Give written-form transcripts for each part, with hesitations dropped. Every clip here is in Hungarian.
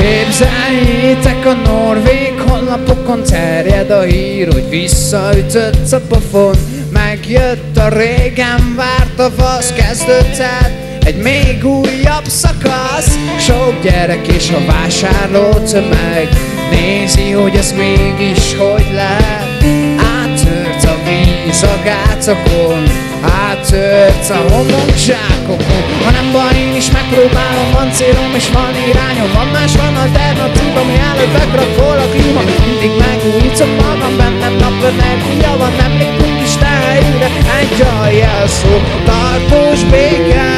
Képzeljétek, a norvég honlapokon terjed a hír, hogy visszaütött a pofon. Megjött a régen várt a fasz, kezdődhet egy még újabb szakasz. Sok gyerek és a vásárló tömeg nézi, hogy ez mégis hogy lehet. Áttört a víz a gátakon, áttört a homokzsákokon. Ha nem baj, én is megpróbálom, van célom és van irányom. Van más, van alternatív, ami előtt bekrakol a klíma. Mindig megújítom magam, bennem napenergia van. Nem lépünk is helyre, egy a jelszó, tartós béke.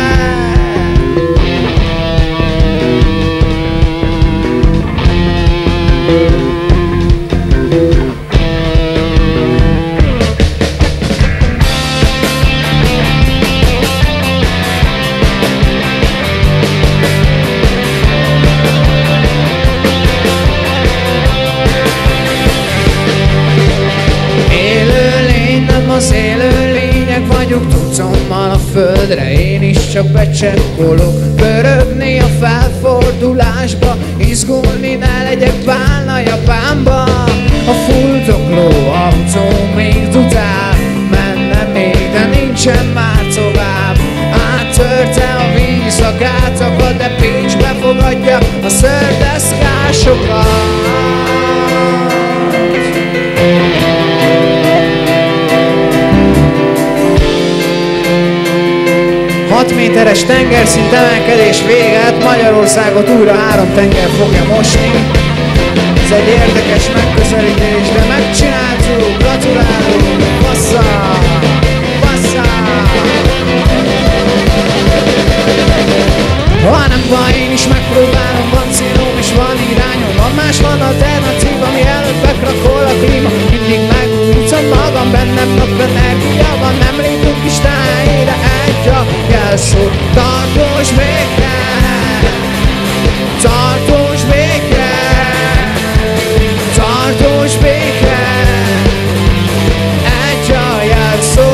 Az élő lények vagyok, tudtommal a földre, én is csak becsekkolok. Pörögni a felfordulásba, izgulni ne legyek bálna Japánba. A fuldokló autó még dudál, menne még, de nincsen már tovább. Áttörte a víz a gátakat, de Pécs befogadja a szördeszkásokat. 6 méteres tengerszint emelkedés véget, Magyarországot újra 3 tenger fogja mosni. Ez egy érdekes megközelítés, de megcsináltuk, gratulálunk, bassza, bassza. Ha nem baj, én is megpróbálom, van célom és van irányom. Van más, van alternatív, ami előtt bekrakol a klíma. Mindig megújítom magam, bennem napenergia van. Nem lépünk is helyre, egy a jelszó, tartós béke. Tartós béke. Tartós béke. Egy a jelszó.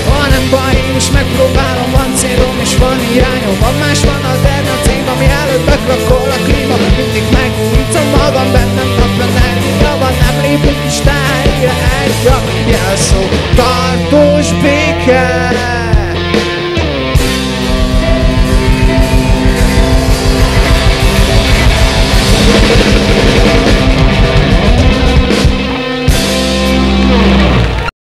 Ha nem baj, én is megpróbálom, van célom és van irányom. Van más, van alternatív, ami előtt bekrakol a klíma. Mindig megújítom magam, bennem napenergia van. Nem lépünk is helyre, egy a jelszó, tartós béke.